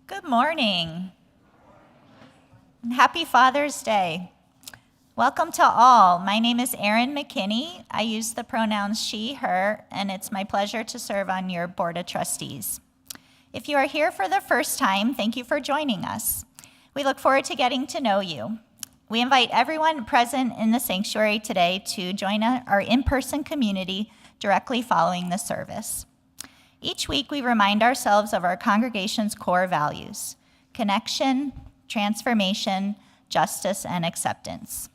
Good morning. Happy Father's Day. Welcome to all. My name is Erin McKinney. I use the pronouns she, her, and it's my pleasure to serve on your Board of Trustees. If you are here for the first time, thank you for joining us. We look forward to getting to know you. We invite everyone present in the sanctuary today to join our in-person community directly following the service. Each week, we remind ourselves of our congregation's core values: connection, transformation, justice, and acceptance.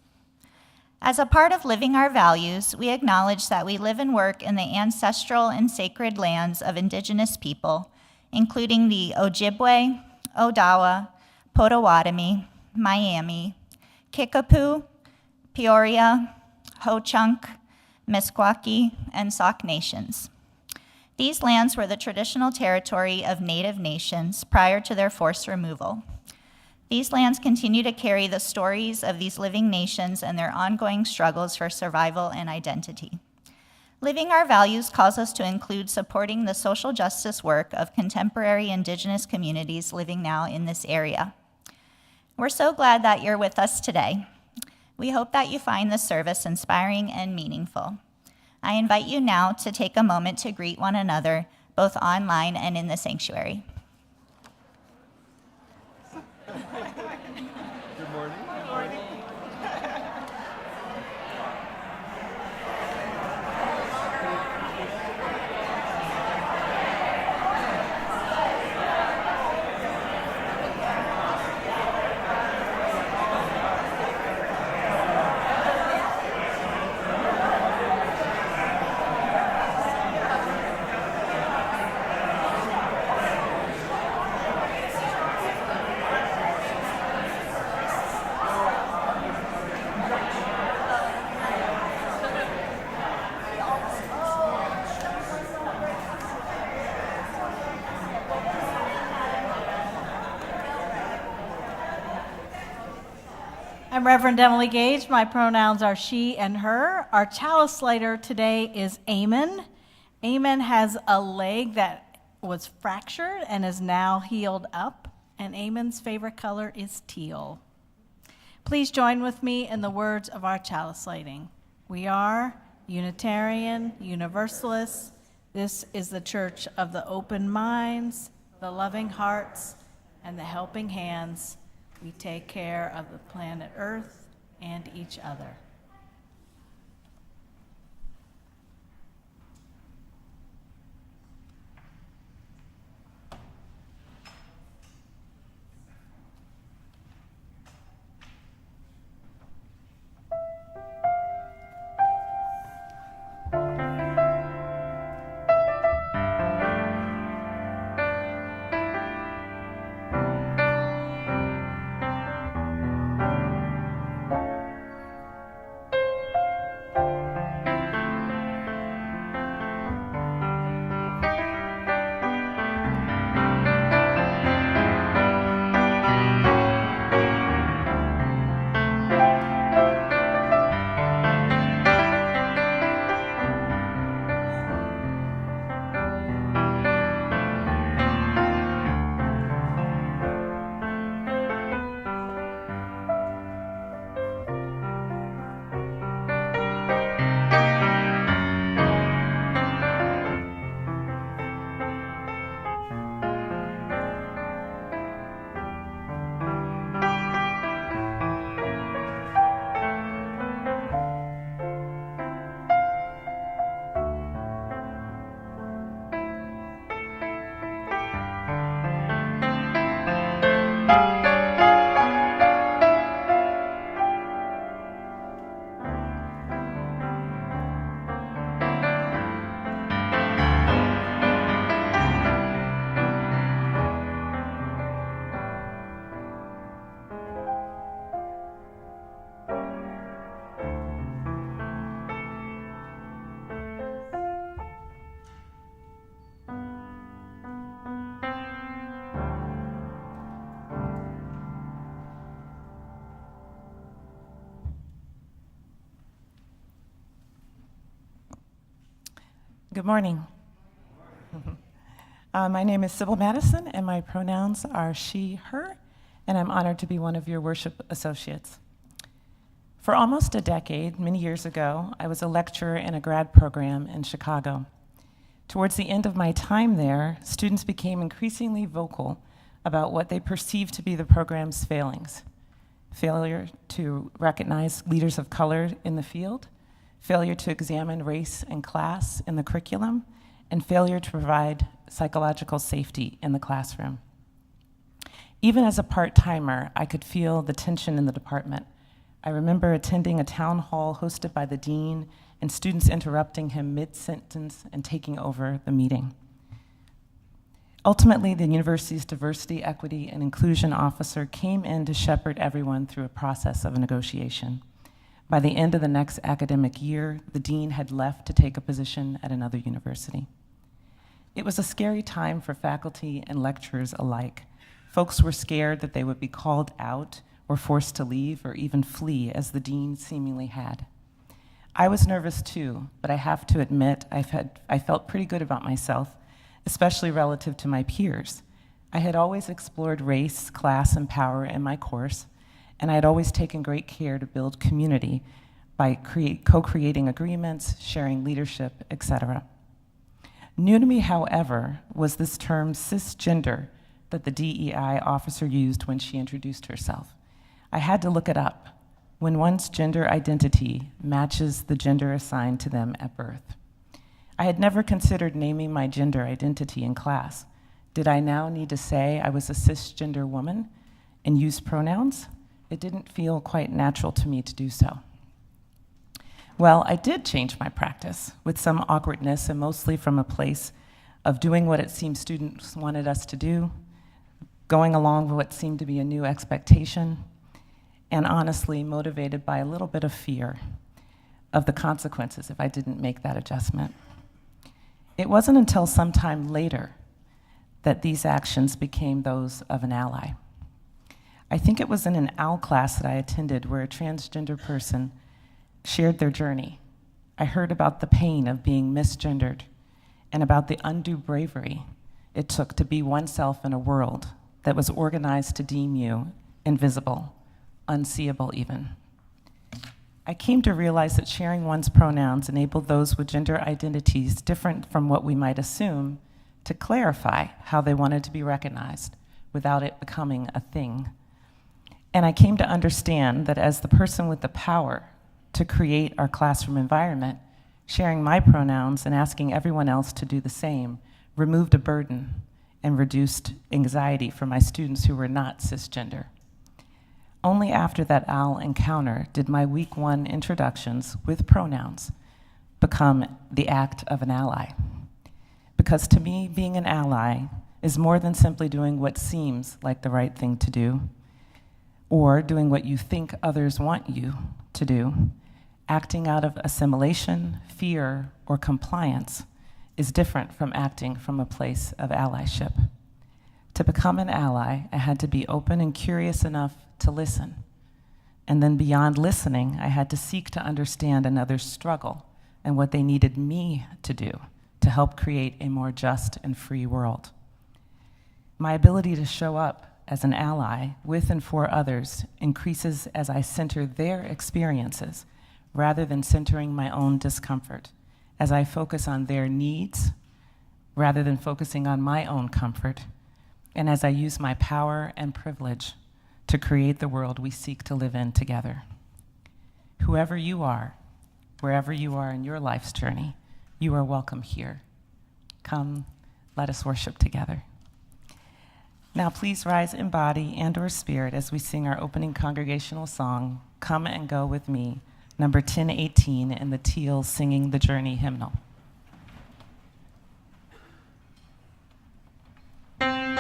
As a part of living our values, we acknowledge that we live and work in the ancestral and sacred lands of Indigenous people, including the Ojibwe, Odawa, Potawatomi, Miami, Kickapoo, Peoria, Ho-Chunk, Meskwaki, and Sauk nations. These lands were the traditional territory of Native nations prior to their forced removal. These lands continue to carry the stories of these living nations and their ongoing struggles for survival and identity. Living our values calls us to include supporting the social justice work of contemporary Indigenous communities living now in this area. We're so glad that you're with us today. We hope that you find this service inspiring and meaningful. I invite you now to take a moment to greet one another, both online and in the sanctuary. Good morning. Good morning. I'm Reverend Emily Gage. My pronouns are she and her. Our chalice lighter today is Eamon. Eamon has a leg that was fractured and is now healed up, and Eamon's favorite color is teal. Please join with me in the words of our chalice lighting. We are Unitarian Universalists. This is the church of the open minds, the loving hearts, and the helping hands. We take care of the planet Earth and each other. Good morning. My name is Sybil Madison, and my pronouns are she, her, and I'm honored to be one of your worship associates. For almost a decade, many years ago, I was a lecturer in a grad program in Chicago. Towards the end of my time there, students became increasingly vocal about what they perceived to be the program's failings. Failure to recognize leaders of color in the field, failure to examine race and class in the curriculum, and failure to provide psychological safety in the classroom. Even as a part-timer, I could feel the tension in the department. I remember attending a town hall hosted by the dean and students interrupting him mid-sentence and taking over the meeting. Ultimately, the university's diversity, equity, and inclusion officer came in to shepherd everyone through a process of negotiation. By the end of the next academic year, the dean had left to take a position at another university. It was a scary time for faculty and lecturers alike. Folks were scared that they would be called out or forced to leave or even flee, as the dean seemingly had. I was nervous too, but I have to admit I felt pretty good about myself, especially relative to my peers. I had always explored race, class, and power in my course, and I had always taken great care to build community by co-creating agreements, sharing leadership, etc. New to me, however, was this term cisgender that the DEI officer used when she introduced herself. I had to look it up. When one's gender identity matches the gender assigned to them at birth. I had never considered naming my gender identity in class. Did I now need to say I was a cisgender woman and use pronouns? It didn't feel quite natural to me to do so. Well, I did change my practice with some awkwardness and mostly from a place of doing what it seemed students wanted us to do, going along with what seemed to be a new expectation, and honestly motivated by a little bit of fear of the consequences if I didn't make that adjustment. It wasn't until some time later that these actions became those of an ally. I think it was in an OWL class that I attended where a transgender person shared their journey. I heard about the pain of being misgendered and about the undue bravery it took to be oneself in a world that was organized to deem you invisible, unseeable even. I came to realize that sharing one's pronouns enabled those with gender identities different from what we might assume to clarify how they wanted to be recognized without it becoming a thing. And I came to understand that as the person with the power to create our classroom environment, sharing my pronouns and asking everyone else to do the same removed a burden and reduced anxiety for my students who were not cisgender. Only after that OWL encounter did my week 1 introductions with pronouns become the act of an ally. Because to me, being an ally is more than simply doing what seems like the right thing to do, or doing what you think others want you to do. Acting out of assimilation, fear, or compliance is different from acting from a place of allyship. To become an ally, I had to be open and curious enough to listen. And then beyond listening, I had to seek to understand another's struggle and what they needed me to do to help create a more just and free world. My ability to show up as an ally with and for others increases as I center their experiences rather than centering my own discomfort, as I focus on their needs rather than focusing on my own comfort, and as I use my power and privilege to create the world we seek to live in together. Whoever you are, wherever you are in your life's journey, you are welcome here. Come, let us worship together. Now please rise in body and or spirit as we sing our opening congregational song, Come and Go With Me, number 1018 in the Teal Singing the Journey hymnal. Come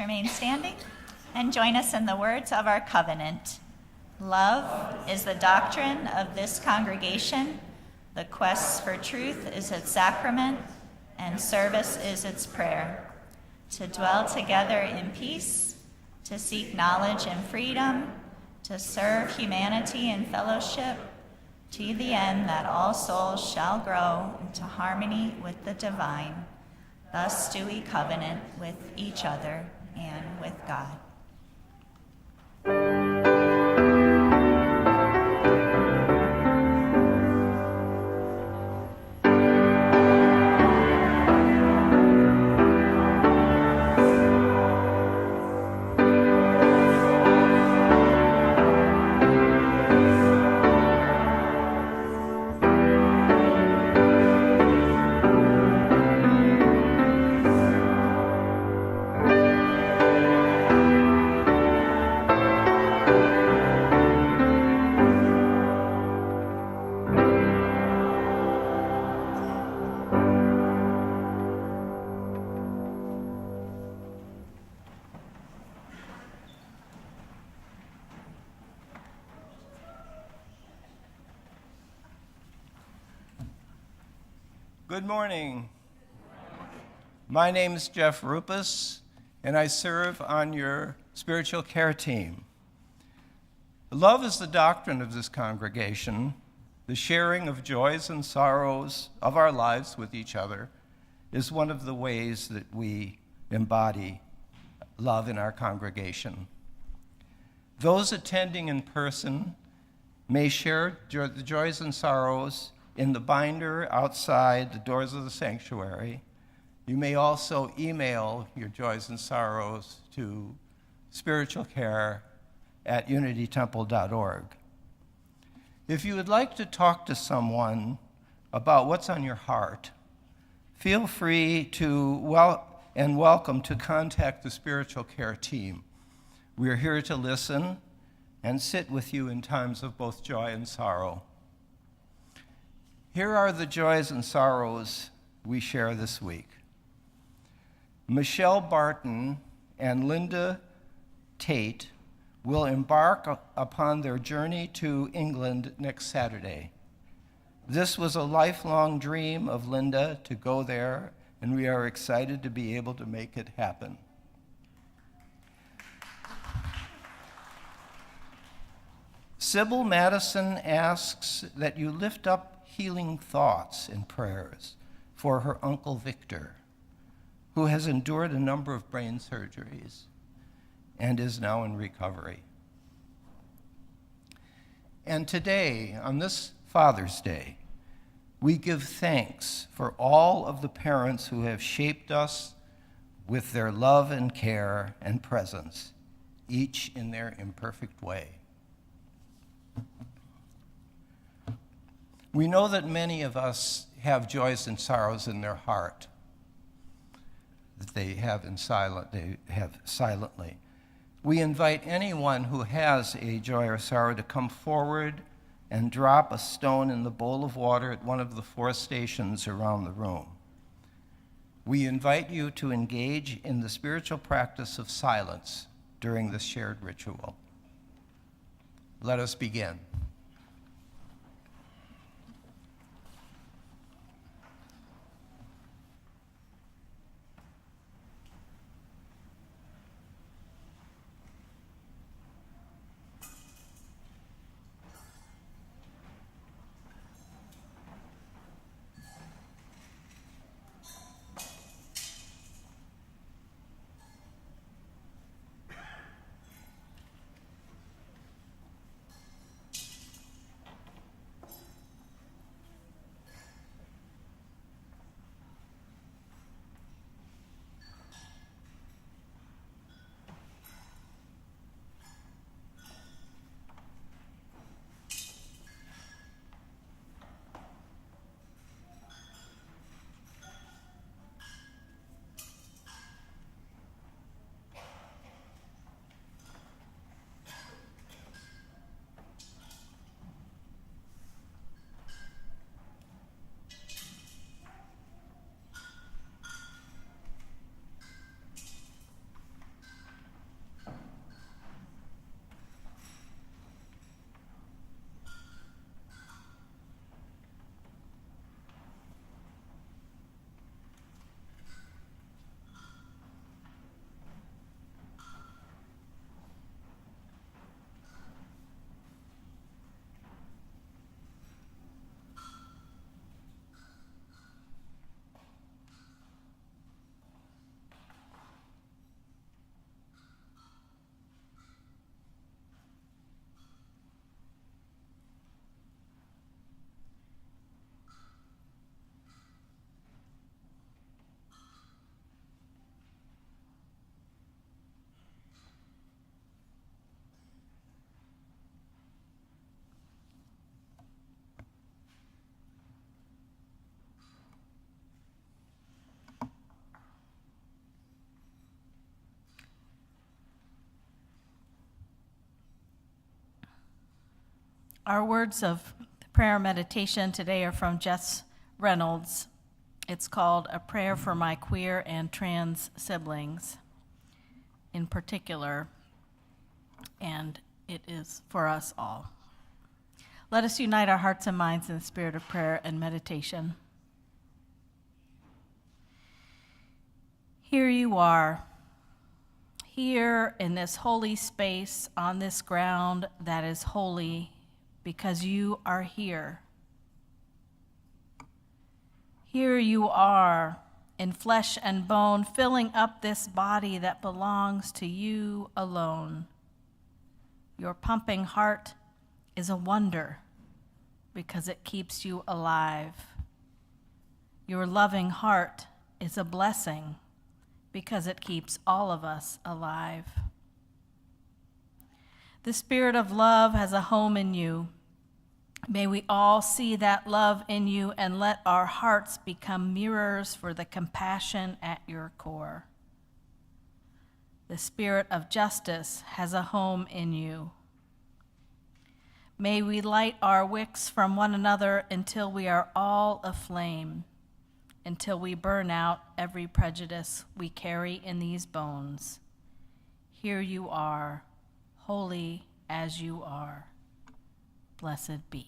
remain standing and join us in the words of our covenant. Love is the doctrine of this congregation. The quest for truth is its sacrament, and service is its prayer. To dwell together in peace, to seek knowledge and freedom, to serve humanity in fellowship, to the end that all souls shall grow into harmony with the divine. Thus do we covenant with each other and with God. Good morning. My name is Jeff Rupus, and I serve on your spiritual care team. Love is the doctrine of this congregation. The sharing of joys and sorrows of our lives with each other is one of the ways that we embody love in our congregation. Those attending in person may share the joys and sorrows in the binder outside the doors of the sanctuary. You may also email your joys and sorrows to spiritualcare@unitytemple.org. If you would like to talk to someone about what's on your heart, feel free to welcome to contact the spiritual care team. We are here to listen and sit with you in times of both joy and sorrow. Here are the joys and sorrows we share this week. Michelle Barton and Linda Tate will embark upon their journey to England next Saturday. This was a lifelong dream of Linda to go there, and we are excited to be able to make it happen. Sybil Madison asks that you lift up healing thoughts and prayers for her Uncle Victor, who has endured a number of brain surgeries and is now in recovery. And today, on this Father's Day, we give thanks for all of the parents who have shaped us with their love and care and presence, each in their imperfect way. We know that many of us have joys and sorrows in their heart that they have silently. We invite anyone who has a joy or sorrow to come forward and drop a stone in the bowl of water at one of the 4 stations around the room. We invite you to engage in the spiritual practice of silence during this shared ritual. Let us begin. Our words of prayer meditation today are from Jess Reynolds. It's called A Prayer for My Queer and Trans Siblings in particular, and it is for us all. Let us unite our hearts and minds in the spirit of prayer and meditation. Here you are, here in this holy space, on this ground that is holy, because you are here. Here you are, in flesh and bone, filling up this body that belongs to you alone. Your pumping heart is a wonder because it keeps you alive. Your loving heart is a blessing because it keeps all of us alive. The Spirit of love has a home in you. May we all see that love in you and let our hearts become mirrors for the compassion at your core. The Spirit of justice has a home in you. May we light our wicks from one another until we are all aflame, until we burn out every prejudice we carry in these bones. Here you are, holy as you are. Blessed be.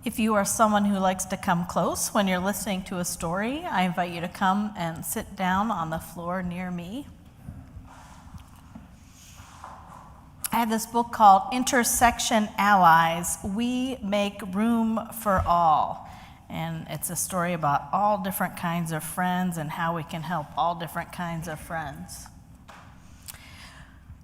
If you are someone who likes to come close when you're listening to a story, I invite you to come and sit down on the floor near me. I have this book called Intersection Allies, We Make Room for All. And it's a story about all different kinds of friends and how we can help all different kinds of friends.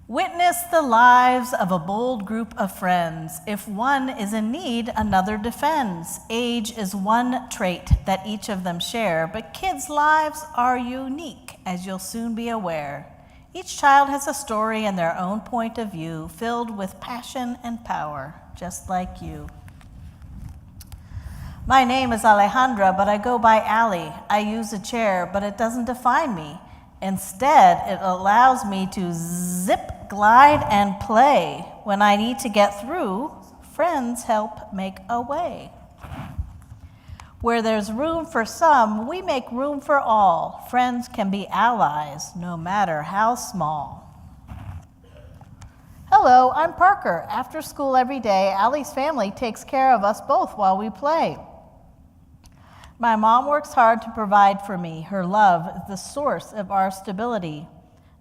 Witness the lives of a bold group of friends. If one is in need, another defends. Age is one trait that each of them share, but kids' lives are unique, as you'll soon be aware. Each child has a story and their own point of view, filled with passion and power, just like you. My name is Alejandra, but I go by Allie. I use a chair, but it doesn't define me. Instead, it allows me to zip, glide, and play. When I need to get through, friends help make a way. Where there's room for some, we make room for all. Friends can be allies, no matter how small. Hello, I'm Parker. After school every day, Allie's family takes care of us both while we play. My mom works hard to provide for me. Her love is the source of our stability.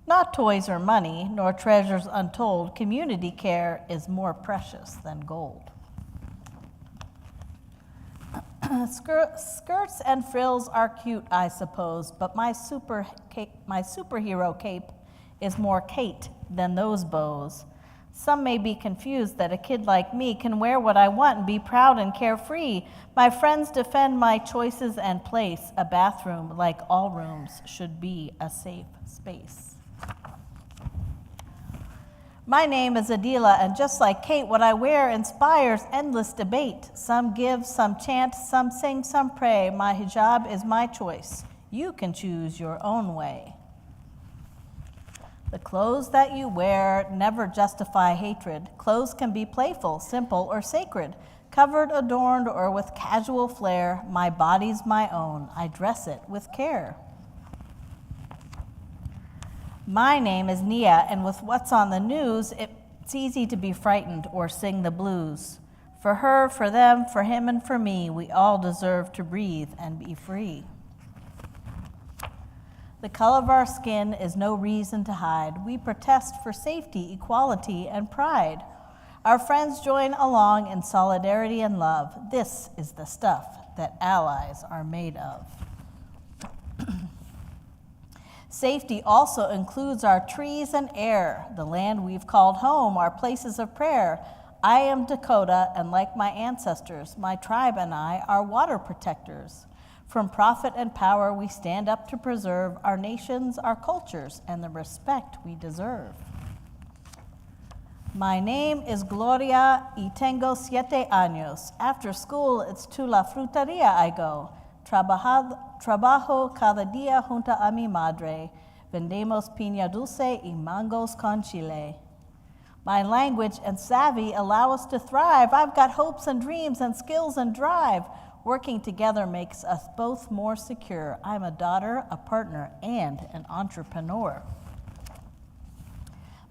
Not toys or money, nor treasures untold. Community care is more precious than gold. Skirts and frills are cute, I suppose, but my superhero cape is more Kate than those bows. Some may be confused that a kid like me can wear what I want and be proud and carefree. My friends defend my choices and place. A bathroom, like all rooms, should be a safe space. My name is Adila, and just like Kate, what I wear inspires endless debate. Some give, some chant, some sing, some pray. My hijab is my choice. You can choose your own way. The clothes that you wear never justify hatred. Clothes can be playful, simple, or sacred. Covered, adorned, or with casual flair, my body's my own. I dress it with care. My name is Nia, and with what's on the news, it's easy to be frightened or sing the blues. For her, for them, for him, and for me, we all deserve to breathe and be free. The color of our skin is no reason to hide. We protest for safety, equality, and pride. Our friends join along in solidarity and love. This is the stuff that allies are made of. Safety also includes our trees and air, the land we've called home, our places of prayer. I am Dakota, and like my ancestors, my tribe and I are water protectors. From profit and power, we stand up to preserve our nations, our cultures, and the respect we deserve. My name is Gloria y tengo 7 años. After school, it's to la fruteria I go. Trabajo cada día junto a mi madre. Vendemos piña dulce y mangos con chile. My language and savvy allow us to thrive. I've got hopes and dreams and skills and drive. Working together makes us both more secure. I'm a daughter, a partner, and an entrepreneur.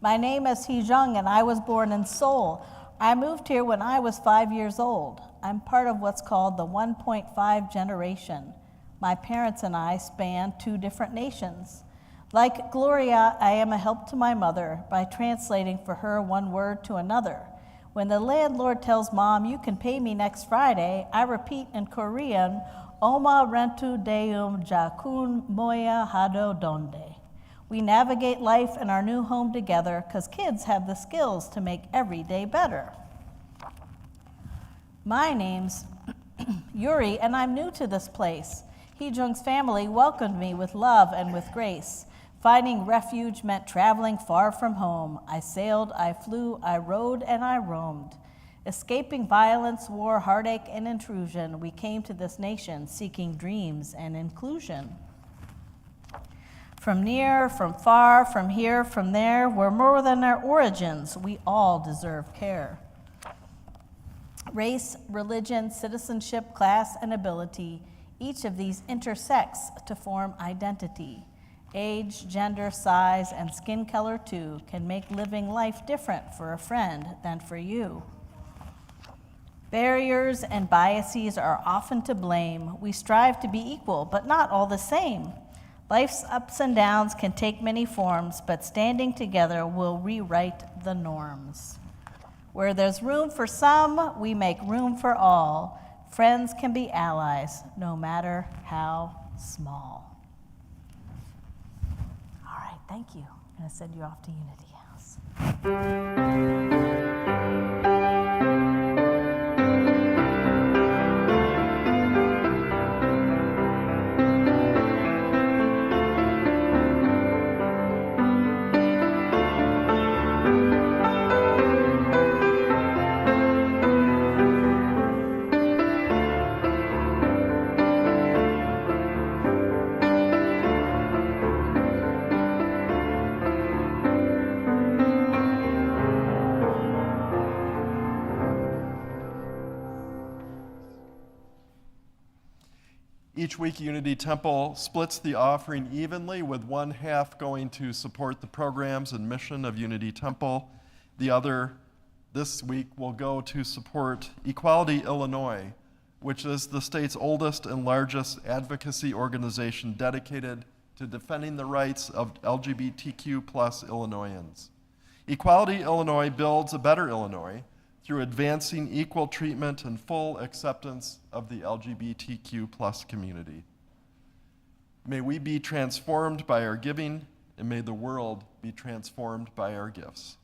My name is Hee Jung, and I was born in Seoul. I moved here when I was 5 years old. I'm part of what's called the 1.5 generation. My parents and I span 2 different nations. Like Gloria, I am a help to my mother by translating for her one word to another. When the landlord tells mom, you can pay me next Friday, I repeat in Korean, Oma rentu deum jakun moya hado donde. We navigate life in our new home together because kids have the skills to make every day better. My name's Yuri, and I'm new to this place. Hee Jung's family welcomed me with love and with grace. Finding refuge meant traveling far from home. I sailed, I flew, I rode, and I roamed. Escaping violence, war, heartache, and intrusion, we came to this nation seeking dreams and inclusion. From near, from far, from here, from there, we're more than our origins. We all deserve care. Race, religion, citizenship, class, and ability, each of these intersects to form identity. Age, gender, size, and skin color too can make living life different for a friend than for you. Barriers and biases are often to blame. We strive to be equal, but not all the same. Life's ups and downs can take many forms, but standing together will rewrite the norms. Where there's room for some, we make room for all. Friends can be allies, no matter how small. All right, thank you. I'm going to send you off to Unity House. Each week, Unity Temple splits the offering evenly, with one half going to support the programs and mission of Unity Temple. The other, this week, will go to support Equality Illinois, which is the state's oldest and largest advocacy organization dedicated to defending the rights of LGBTQ plus Illinoisans. Equality Illinois builds a better Illinois through advancing equal treatment and full acceptance of the LGBTQ plus community. May we be transformed by our giving, and may the world be transformed by our gifts.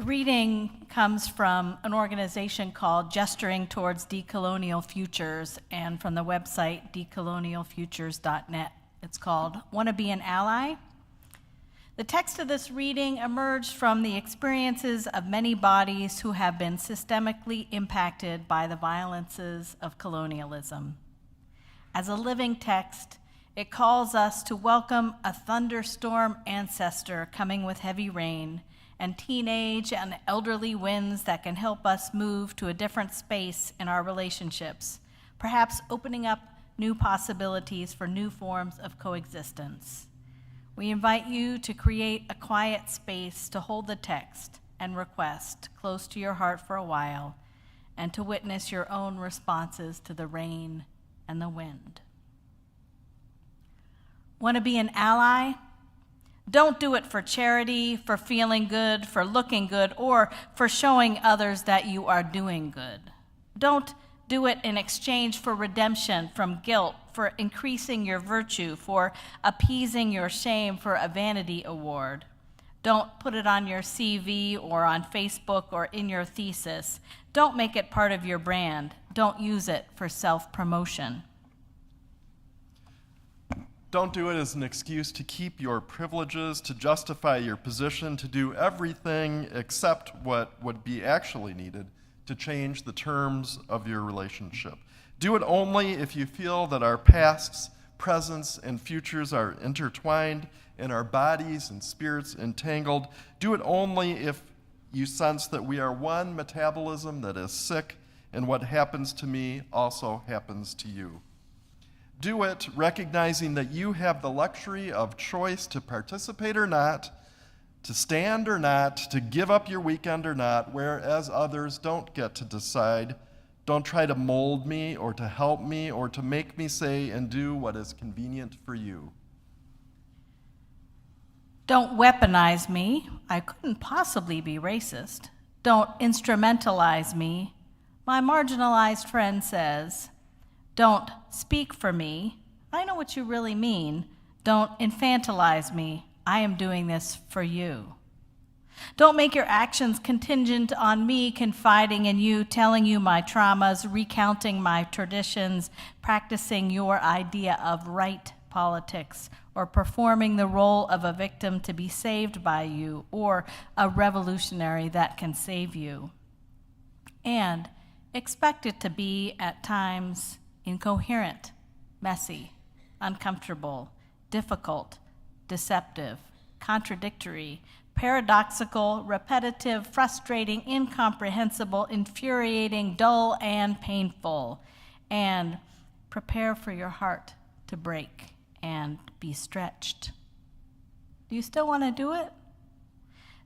The reading comes from an organization called Gesturing Towards Decolonial Futures and from the website decolonialfutures.net. It's called Wanna Be an Ally? The text of this reading emerged from the experiences of many bodies who have been systemically impacted by the violences of colonialism. As a living text, it calls us to welcome a thunderstorm ancestor coming with heavy rain and teenage and elderly winds that can help us move to a different space in our relationships, perhaps opening up new possibilities for new forms of coexistence. We invite you to create a quiet space to hold the text and request close to your heart for a while and to witness your own responses to the rain and the wind. Want to be an ally? Don't do it for charity, for feeling good, for looking good, or for showing others that you are doing good. Don't do it in exchange for redemption from guilt, for increasing your virtue, for appeasing your shame for a vanity award. Don't put it on your CV or on Facebook or in your thesis. Don't make it part of your brand. Don't use it for self-promotion. Don't do it as an excuse to keep your privileges, to justify your position, to do everything except what would be actually needed to change the terms of your relationship. Do it only if you feel that our pasts, presents, and futures are intertwined and our bodies and spirits entangled. Do it only if you sense that we are one metabolism that is sick and what happens to me also happens to you. Do it recognizing that you have the luxury of choice to participate or not, to stand or not, to give up your weekend or not, whereas others don't get to decide. Don't try to mold me or to help me or to make me say and do what is convenient for you. Don't weaponize me. I couldn't possibly be racist. Don't instrumentalize me. My marginalized friend says, don't speak for me. I know what you really mean. Don't infantilize me. I am doing this for you. Don't make your actions contingent on me confiding in you, telling you my traumas, recounting my traditions, practicing your idea of right politics, or performing the role of a victim to be saved by you, or a revolutionary that can save you. And expect it to be, at times, incoherent, messy, uncomfortable, difficult, deceptive, contradictory, paradoxical, repetitive, frustrating, incomprehensible, infuriating, dull, and painful. And prepare for your heart to break and be stretched. Do you still want to do it?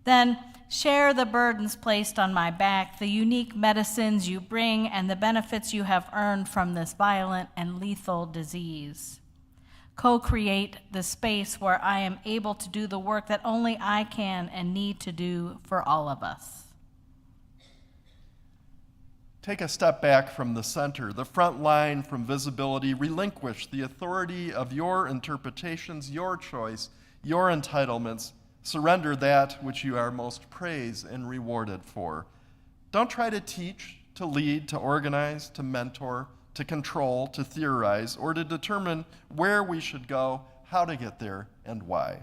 Then share the burdens placed on my back, the unique medicines you bring, and the benefits you have earned from this violent and lethal disease. Co-create the space where I am able to do the work that only I can and need to do for all of us. Take a step back from the center, the front line from visibility. Relinquish the authority of your interpretations, your choice, your entitlements. Surrender that which you are most praised and rewarded for. Don't try to teach, to lead, to organize, to mentor, to control, to theorize, or to determine where we should go, how to get there, and why.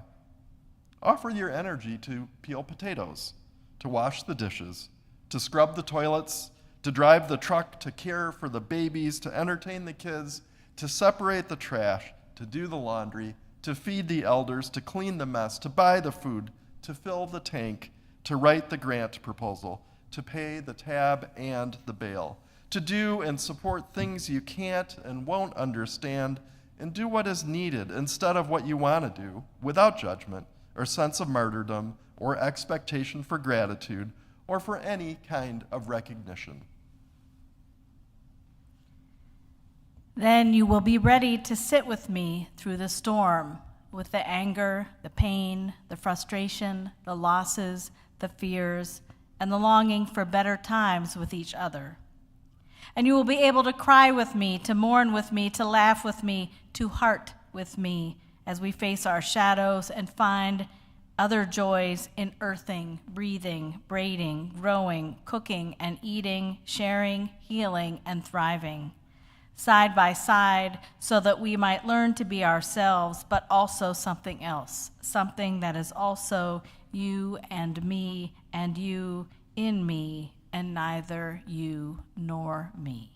Offer your energy to peel potatoes, to wash the dishes, to scrub the toilets, to drive the truck, to care for the babies, to entertain the kids, to separate the trash, to do the laundry, to feed the elders, to clean the mess, to buy the food, to fill the tank, to write the grant proposal, to pay the tab and the bail, to do and support things you can't and won't understand, and do what is needed instead of what you want to do, without judgment or sense of martyrdom or expectation for gratitude or for any kind of recognition. Then you will be ready to sit with me through the storm, with the anger, the pain, the frustration, the losses, the fears, and the longing for better times with each other. And you will be able to cry with me, to mourn with me, to laugh with me, to heart with me, as we face our shadows and find other joys in earthing, breathing, braiding, growing, cooking and eating, sharing, healing, and thriving, side by side, so that we might learn to be ourselves, but also something else, something that is also you and me, and you in me, and neither you nor me.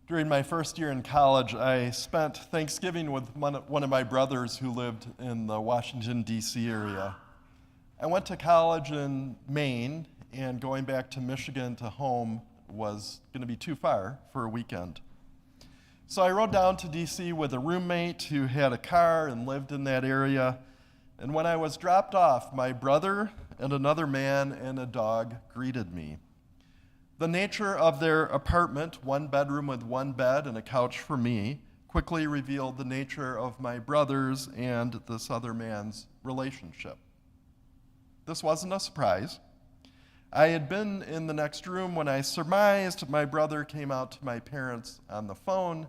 During my first year in college, I spent Thanksgiving with one of my brothers who lived in the Washington, D.C. area. I went to college in Maine, and going back to Michigan to home was going to be too far for a weekend. So I rode down to D.C. with a roommate who had a car and lived in that area. And when I was dropped off, my brother and another man and a dog greeted me. The nature of their apartment, one bedroom with one bed and a couch for me, quickly revealed the nature of my brother's and this other man's relationship. This wasn't a surprise. I had been in the next room when I surmised my brother came out to my parents on the phone,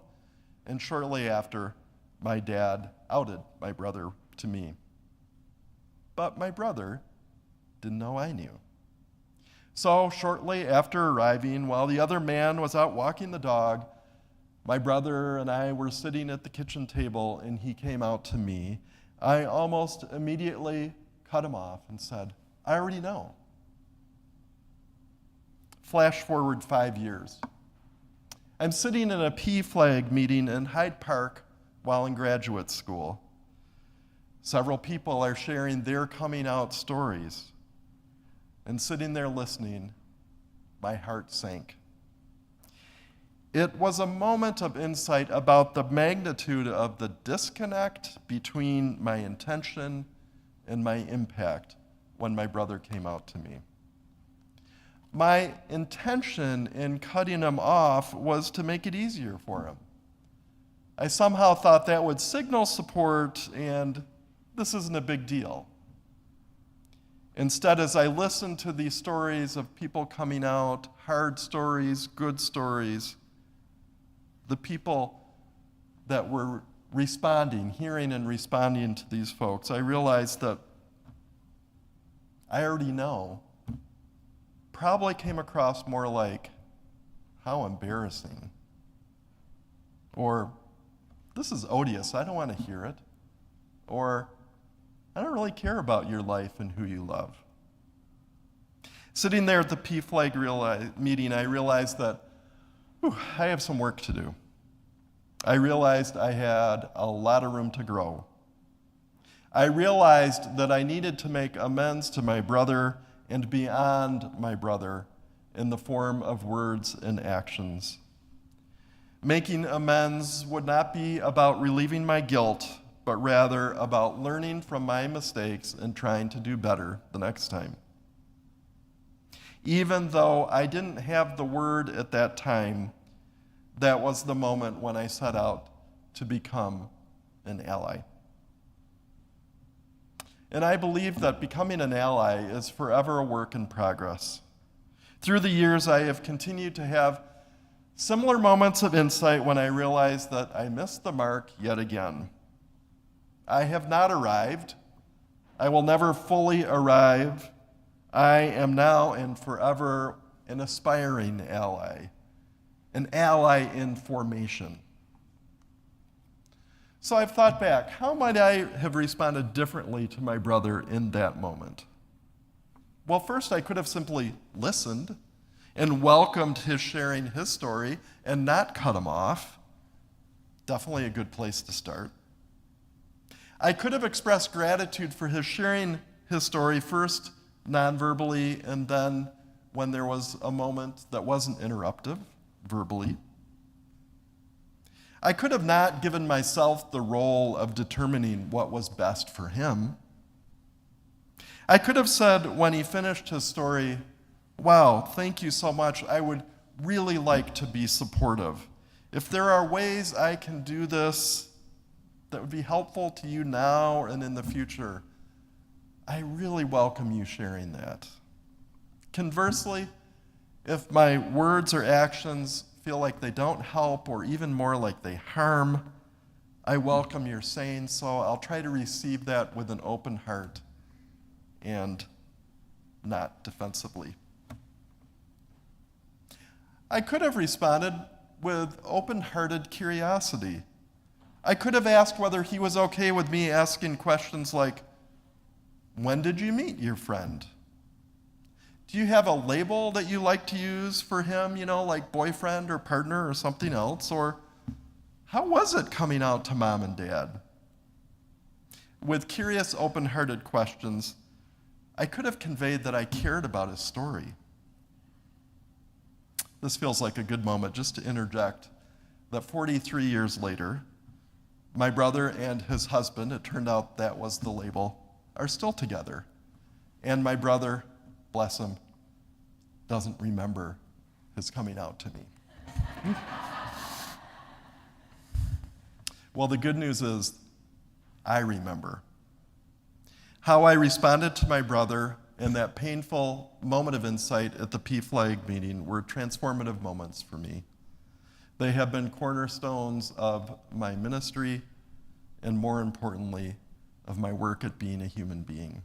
and shortly after, my dad outed my brother to me. But my brother didn't know I knew. So shortly after arriving, while the other man was out walking the dog, my brother and I were sitting at the kitchen table, and he came out to me. I almost immediately cut him off and said, "I already know." Flash forward 5 years. I'm sitting in a PFLAG meeting in Hyde Park while in graduate school. Several people are sharing their coming out stories. And sitting there listening, my heart sank. It was a moment of insight about the magnitude of the disconnect between my intention and my impact when my brother came out to me. My intention in cutting him off was to make it easier for him. I somehow thought that would signal support, and this isn't a big deal. Instead, as I listened to these stories of people coming out, hard stories, good stories, the people that were responding, hearing and responding to these folks, I realized that I already know probably came across more like, how embarrassing. Or, this is odious, I don't want to hear it. Or, I don't really care about your life and who you love. Sitting there at the PFLAG meeting, I realized that I have some work to do. I realized I had a lot of room to grow. I realized that I needed to make amends to my brother and beyond my brother in the form of words and actions. Making amends would not be about relieving my guilt, but rather about learning from my mistakes and trying to do better the next time. Even though I didn't have the word at that time, that was the moment when I set out to become an ally. And I believe that becoming an ally is forever a work in progress. Through the years, I have continued to have similar moments of insight when I realized that I missed the mark yet again. I have not arrived. I will never fully arrive. I am now and forever an aspiring ally, an ally in formation. So I've thought back, how might I have responded differently to my brother in that moment? Well, first, I could have simply listened and welcomed his sharing his story and not cut him off. Definitely a good place to start. I could have expressed gratitude for his sharing his story, first non-verbally, and then when there was a moment that wasn't interruptive, verbally. I could have not given myself the role of determining what was best for him. I could have said when he finished his story, "Wow, thank you so much. I would really like to be supportive. If there are ways I can do this that would be helpful to you now and in the future, I really welcome you sharing that." Conversely, if my words or actions feel like they don't help or even more like they harm, I welcome your saying so. I'll try to receive that with an open heart and not defensively. I could have responded with open-hearted curiosity. I could have asked whether he was okay with me asking questions like, "When did you meet your friend? Do you have a label that you like to use for him, like boyfriend or partner or something else? Or how was it coming out to mom and dad? With curious, open-hearted questions, I could have conveyed that I cared about his story. This feels like a good moment just to interject that 43 years later, my brother and his husband, it turned out that was the label, are still together. And my brother, bless him, doesn't remember his coming out to me. Well, the good news is I remember. How I responded to my brother in that painful moment of insight at the PFLAG meeting were transformative moments for me. They have been cornerstones of my ministry and, more importantly, of my work at being a human being.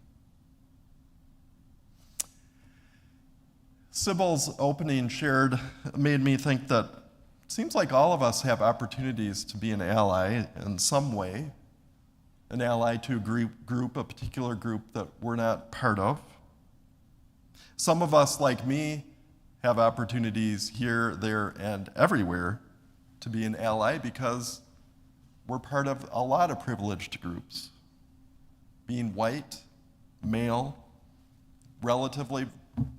Sybil's opening made me think that it seems like all of us have opportunities to be an ally in some way, an ally to a group, a particular group that we're not part of. Some of us, like me, have opportunities here, there, and everywhere to be an ally because we're part of a lot of privileged groups. Being white, male, relatively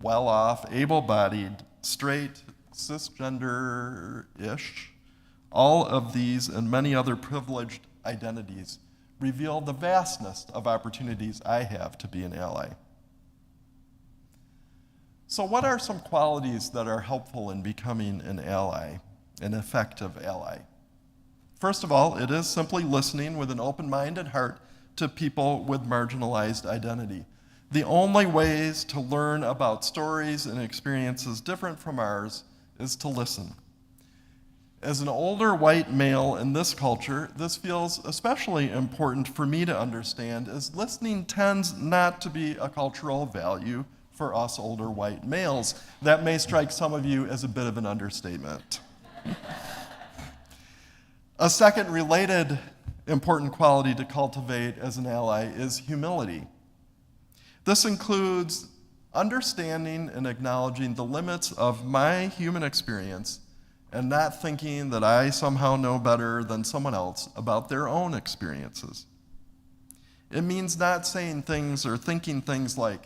well-off, able-bodied, straight, cisgender-ish, all of these and many other privileged identities reveal the vastness of opportunities I have to be an ally. So what are some qualities that are helpful in becoming an ally, an effective ally? First of all, it is simply listening with an open mind and heart to people with marginalized identity. The only ways to learn about stories and experiences different from ours is to listen. As an older white male in this culture, this feels especially important for me to understand, as listening tends not to be a cultural value for us older white males. That may strike some of you as a bit of an understatement. A second related important quality to cultivate as an ally is humility. This includes understanding and acknowledging the limits of my human experience and not thinking that I somehow know better than someone else about their own experiences. It means not saying things or thinking things like,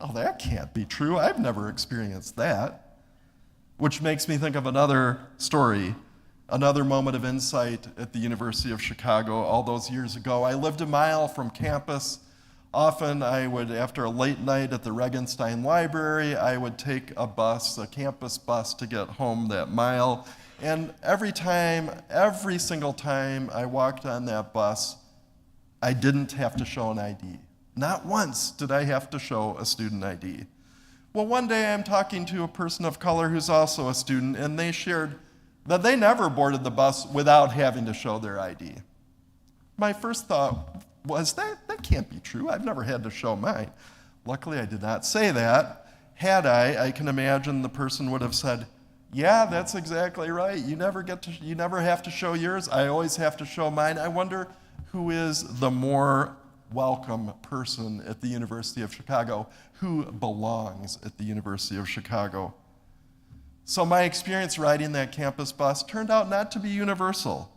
oh, that can't be true, I've never experienced that, which makes me think of another story, another moment of insight at the University of Chicago all those years ago. I lived a mile from campus. Often I would, after a late night at the Regenstein Library, I would take a bus, a campus bus, to get home that mile. And every single time I walked on that bus, I didn't have to show an ID. Not once did I have to show a student ID. Well, one day I'm talking to a person of color who's also a student, and they shared that they never boarded the bus without having to show their ID. My first thought was, that can't be true. I've never had to show mine. Luckily, I did not say that. Had I can imagine the person would have said, yeah, that's exactly right. You never have to show yours. I always have to show mine. I wonder who is the more welcome person at the University of Chicago, who belongs at the University of Chicago. So my experience riding that campus bus turned out not to be universal.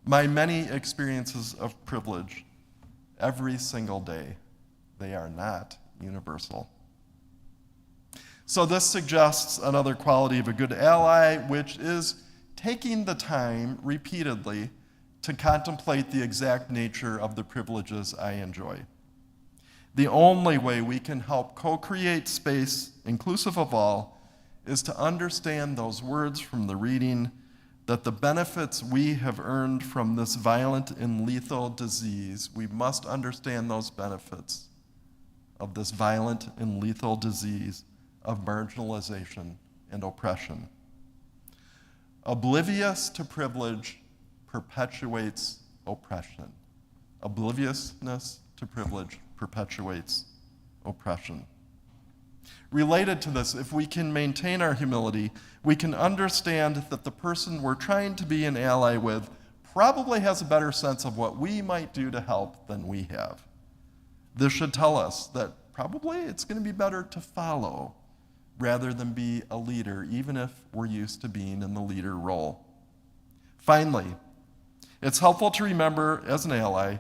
My many experiences of privilege every single day, they are not universal. So this suggests another quality of a good ally, which is taking the time repeatedly to contemplate the exact nature of the privileges I enjoy. The only way we can help co-create space inclusive of all is to understand those words from the reading, that the benefits we have earned from this violent and lethal disease, we must understand those benefits of this violent and lethal disease of marginalization and oppression. Oblivious to privilege perpetuates oppression. Obliviousness to privilege perpetuates oppression. Related to this, if we can maintain our humility, we can understand that the person we're trying to be an ally with probably has a better sense of what we might do to help than we have. This should tell us that probably it's going to be better to follow rather than be a leader, even if we're used to being in the leader role. Finally, it's helpful to remember as an ally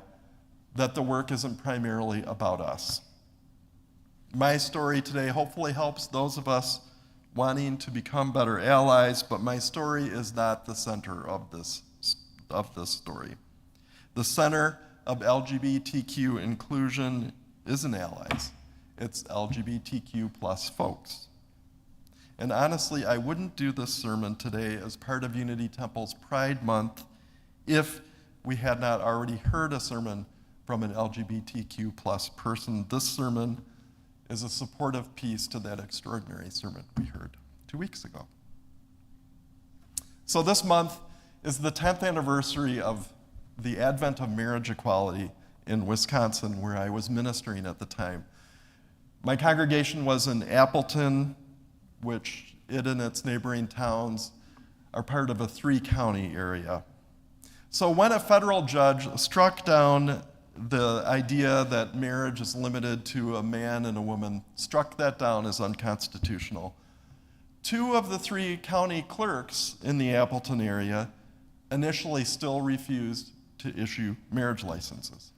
that the work isn't primarily about us. My story today hopefully helps those of us wanting to become better allies, but my story is not the center of this story. The center of LGBTQ inclusion isn't allies, it's LGBTQ plus folks. And honestly, I wouldn't do this sermon today as part of Unity Temple's Pride Month if we had not already heard a sermon from an LGBTQ plus person. This sermon is a supportive piece to that extraordinary sermon we heard 2 weeks ago. So this month is the 10th anniversary of the advent of marriage equality in Wisconsin, where I was ministering at the time. My congregation was in Appleton, which it and its neighboring towns are part of a 3-county area. So when a federal judge struck down the idea that marriage is limited to a man and a woman, struck that down as unconstitutional, 2 of the 3 county clerks in the Appleton area initially still refused to issue marriage licenses.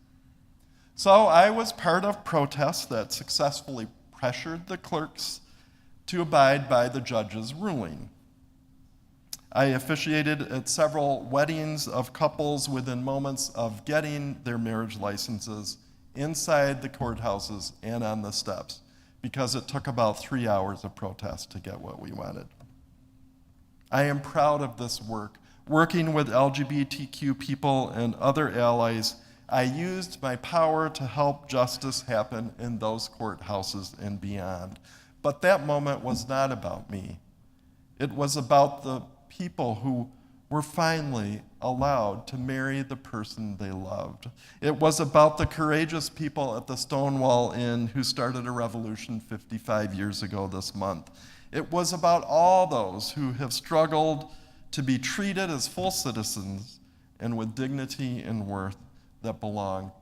So I was part of protests that successfully pressured the clerks to abide by the judge's ruling. I officiated at several weddings of couples within moments of getting their marriage licenses inside the courthouses and on the steps, because it took about 3 hours of protest to get what we wanted. I am proud of this work. Working with LGBTQ people and other allies, I used my power to help justice happen in those courthouses and beyond. But that moment was not about me. It was about the people who were finally allowed to marry the person they loved. It was about the courageous people at the Stonewall Inn who started a revolution 55 years ago this month. It was about all those who have struggled to be treated as full citizens and with dignity and worth that belong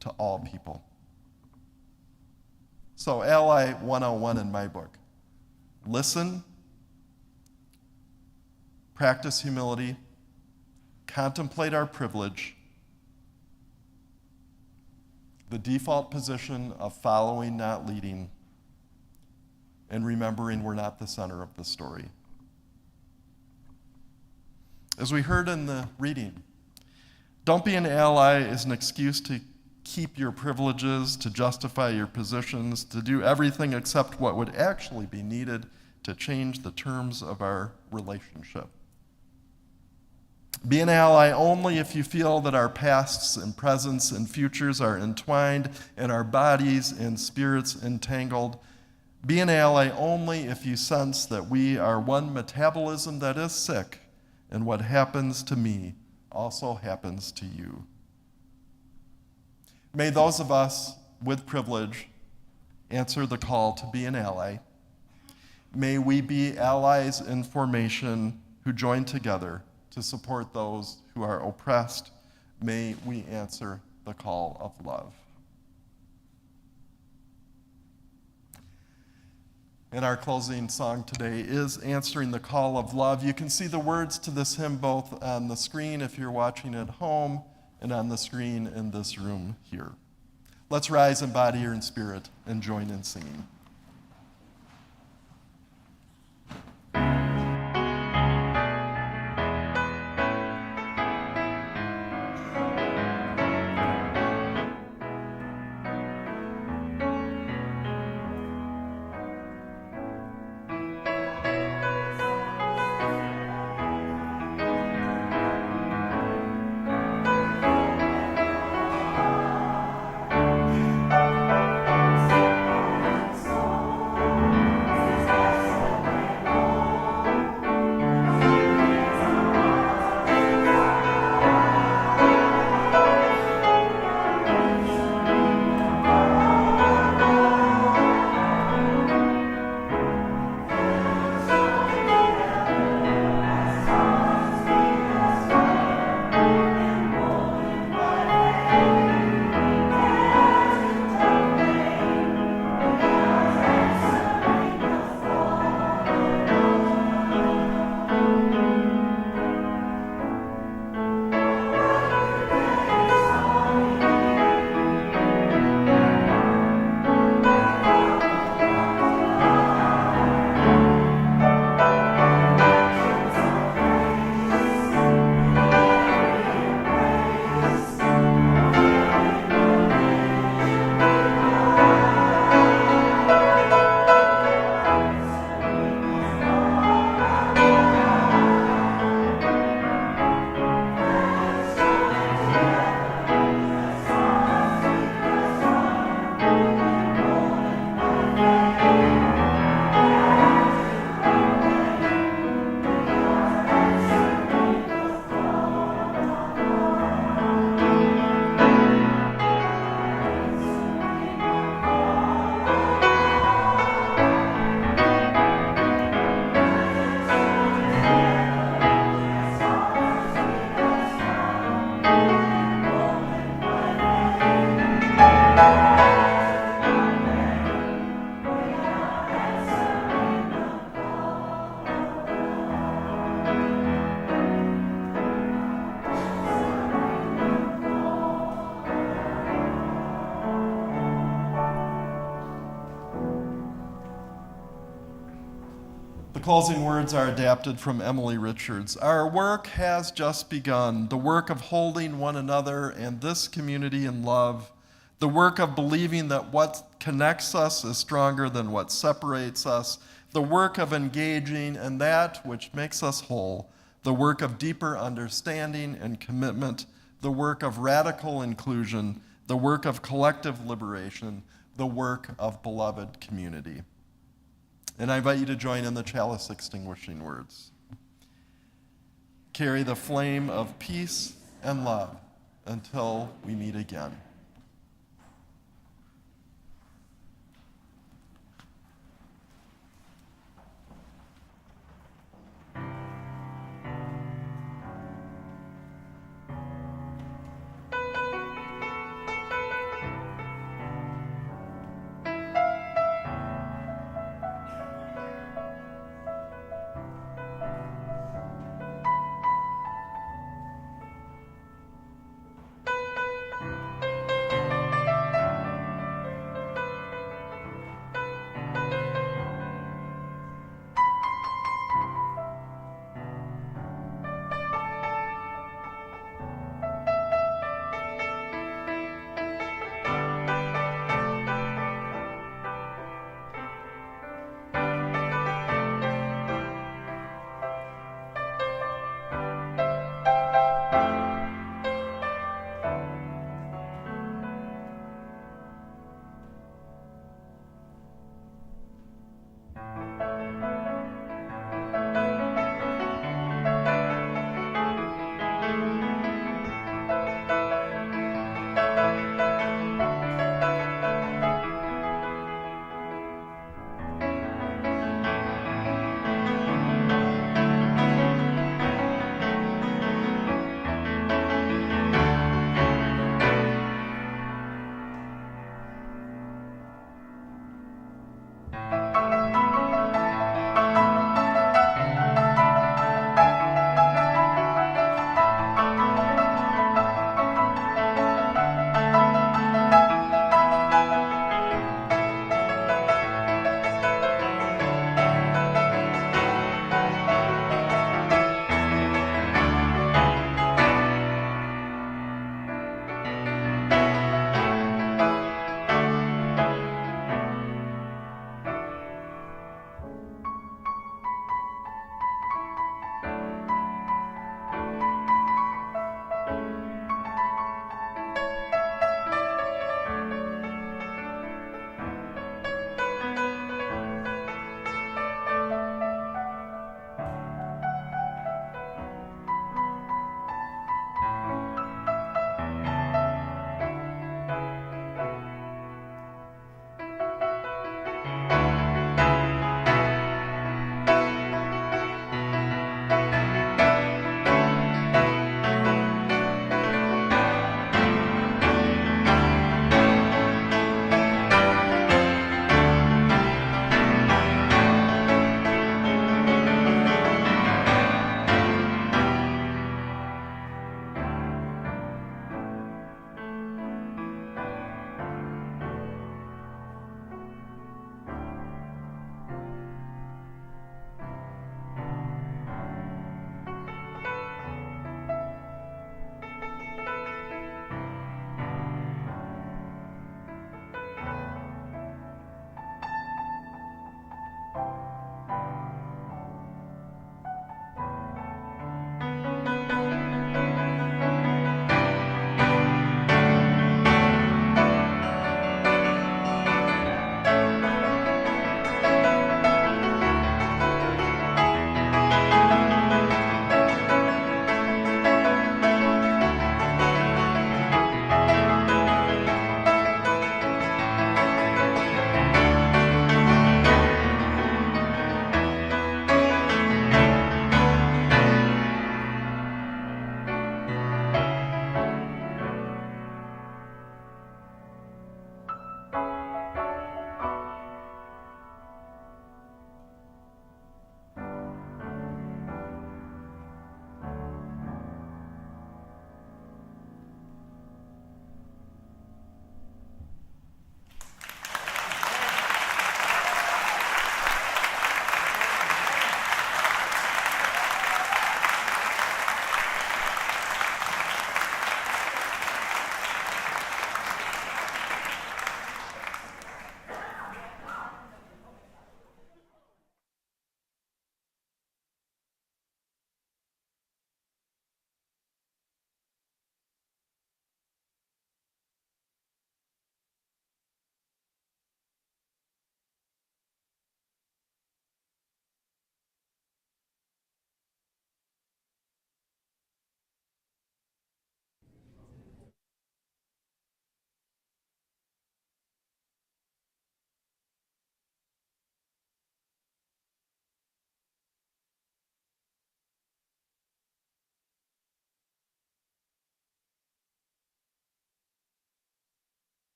to all people. So, Ally 101 in my book: listen, practice humility, contemplate our privilege, the default position of following, not leading, and remembering we're not the center of the story. As we heard in the reading, don't be an ally is an excuse to keep your privileges, to justify your positions, to do everything except what would actually be needed to change the terms of our relationship. Be an ally only if you feel that our pasts and presents and futures are entwined and our bodies and spirits entangled. Be an ally only if you sense that we are one metabolism that is sick, and what happens to me also happens to you. May those of us with privilege answer the call to be an ally. May we be allies in formation who join together to support those who are oppressed. May we answer the call of love. And our closing song today is Answering the Call of Love. You can see the words to this hymn both on the screen if you're watching at home and on the screen in this room here. Let's rise in body or in spirit and join in singing. closing words are adapted from Emily Richards. Our work has just begun, the work of holding one another and this community in love, the work of believing that what connects us is stronger than what separates us, the work of engaging in that which makes us whole, the work of deeper understanding and commitment, the work of radical inclusion, the work of collective liberation, the work of beloved community. And I invite you to join in the chalice extinguishing words. Carry the flame of peace and love until we meet again.